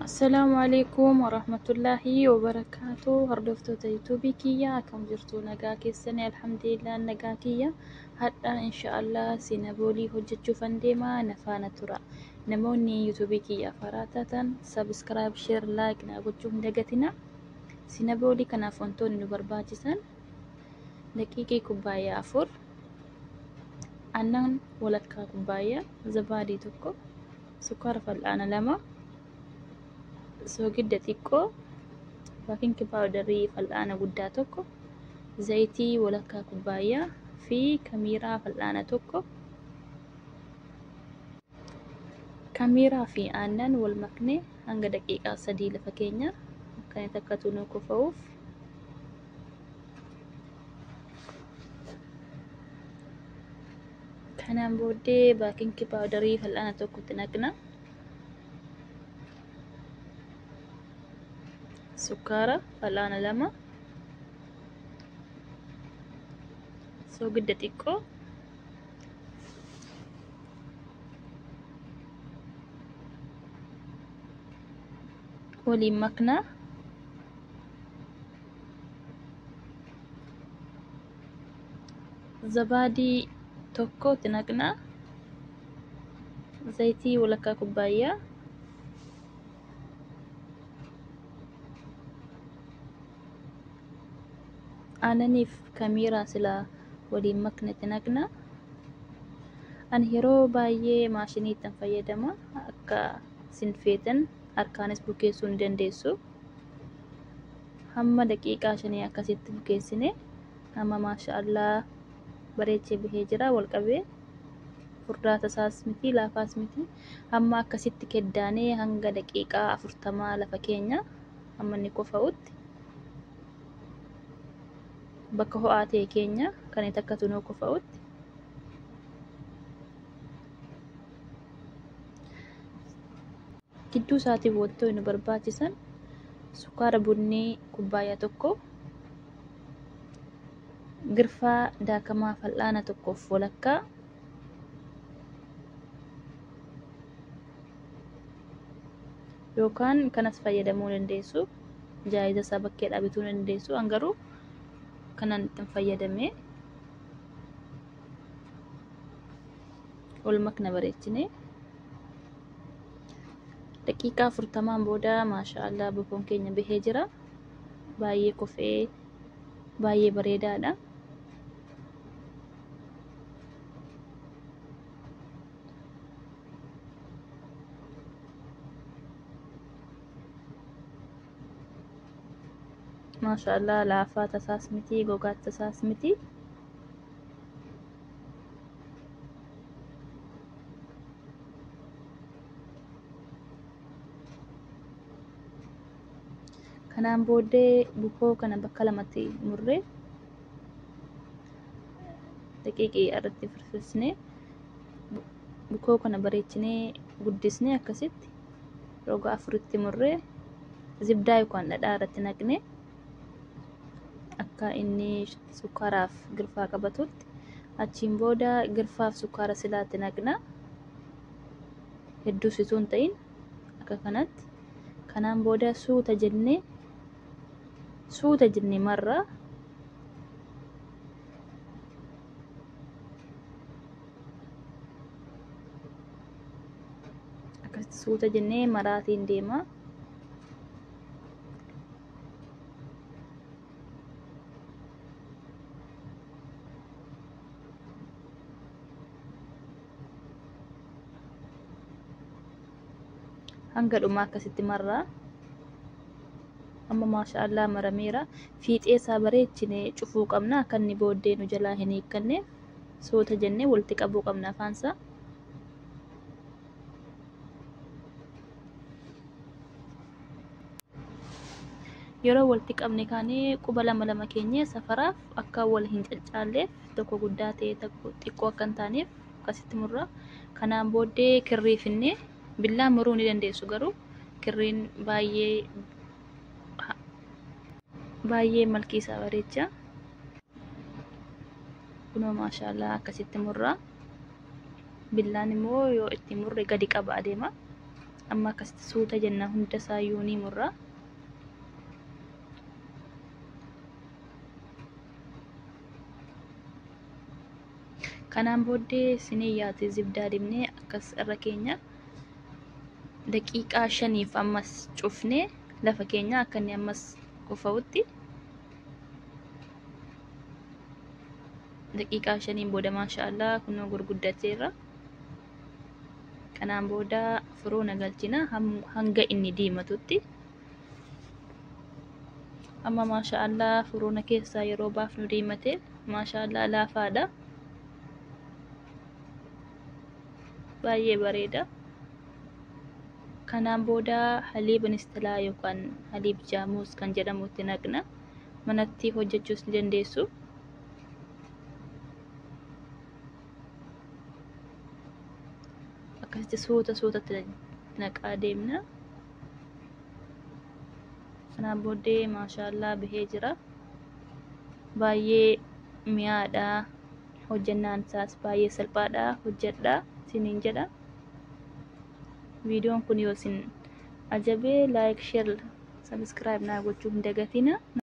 Assalamualaikum warahmatullahi wabarakatuh. Hordoftoota yuutuubii kiyya akkam jirtu nagaa keessanii alhamdulillah nagaa kiyya hadha inshaallah sinaboolii hojjechuufan deemaa na faana tura. Namoonni yuutuubii kiyya haaraa taatan subscribe share like na gochuu hin dagatina. Sinaboolii kanaaf wantoonni nu barbaachisan daqiiqii kubbaayyaa 4 aannan walakkaa kubbaayyaa zabaadii tokko sukkaara fal'aana 2 soogidda xiqqoo baking powderii fal'aana guddaa tokko zayitii walakkaa kubbaayyaa fi kamiiraa fal'aana tokko. Kamiiraa fi aannan wal maknee hanga daqiiqaa 3 lafa keenya kan akka tunuu kofa'uuf kanaan booddee baking powderii fal'aana tokkotti naqna. Sukkaara fal'aana 2 soogidda xiqqoo waliin maknaa. Zabaadii tokko itti naqnaa. Zayitii walakkaa kubbaayyaa aananiif kamiiraa silaa waliin maknetti naqna. Ani yeroo baay'ee maashiniitti fayyadama akka sinfeetan harkaanis bukeessuu ni dandeessu. Hamma daqiiqaa 5 akkasitti bukeessine hamma maashaallah bareechee bahee jira wal qabee furdaata isaas miti laafaas miti hamma akkasitti keddaanee hanga daqiiqaa 40 lafa keenya hamma inni kofa'utti bakka ho'aa ta'e keenya kan itti akka tunuu kofa'utti gidduu isaatiif wantoonni nu barbaachisan sukkaara bunnii kubbaayyaa tokko, girfaa daakamaa fal'aana tokkoof walakkaa, yookaan kanas fayyadamuu dandeessu. Jaayiza isaa bakkeedhaa bituu dandeessu. An garuu kanan ittiin fayyadamee wal makna bareechine daqiiqaa 40 booda maashaallah bukoon keenya bahee jira. Baay'ee kofee baay'ee bareedaadha. Maashaallah laafaa tasaas miti gogaa tasaas miti. Kanaan booddee bukoo kana bakka lamatti murree daqiiqii irratti firfirsine bukoo kana bareechinee guddisnee akkasitti roga 4tti murree zibdaa yookaan dhadhaa irratti naqne akka inni sukkaaraaf girfaa qabatutti. Achiin booda girfaaf sukkaara silaatti naqna hedduu situu hin ta'in akka kanatti. Kanaan booda suuta jennee marraa akkasitti suuta jennee maraatiin deema. Hanga dhumaa akkasitti marraa amma maashaallah marameera. Fiixee isaa bareechinee cufuu qabna akka inni booddee nu jalaa hin hiikkanneef suuta jennee walitti qabuu qabna afaansaa. Yeroo walitti qabne kaanee quba lama keenya safaraaf akka wal hin caccaalleef tokko guddaa ta'e tokko xiqqoo akka hin taaneef akkasitti murra. Kanaan booddee kirrii finnee billaan muruu ni dandeessu, garuu kirriin baay'ee malkii isaa bareecha. Kunoo maashaallah akkasitti murraa. Billaan immoo yoo itti murre gadi qaba adeema. amma akkasitti suuta jenna hunda isaayyuu ni murra. Kanaan booddee siniyyaati zibdaa dibnee akkas irra keenya daqiiqaa 5 ammas cufnee lafa keenya akka inni ammas qofa'utti daqiiqaa 5 booda maashaallah kunoo gurguddateera. Kanaan booda firoona galchina hanga inni diimatutti. Amma maashaallah firoona keessaa yeroo baafnu diimate maashaallah laafaadha. Baay'ee bareeda. Kanaan booda haliiba nistilaa yookaan haliib jaamuus kan jedhamutti naqna. Manatti hojjechuus ni dandeessu. Akkasitti suutatti naqaa deemna. Kanaan booddee maashaallah bahee jira. Baay'ee mi'aadha. Hojjannaan isaas baay'ee salphaadha. Hojjedhaa isiniin jedha. Viidiyoon kun yoo isin ajabe like, share, subscribe naa gochuu hin dagatina.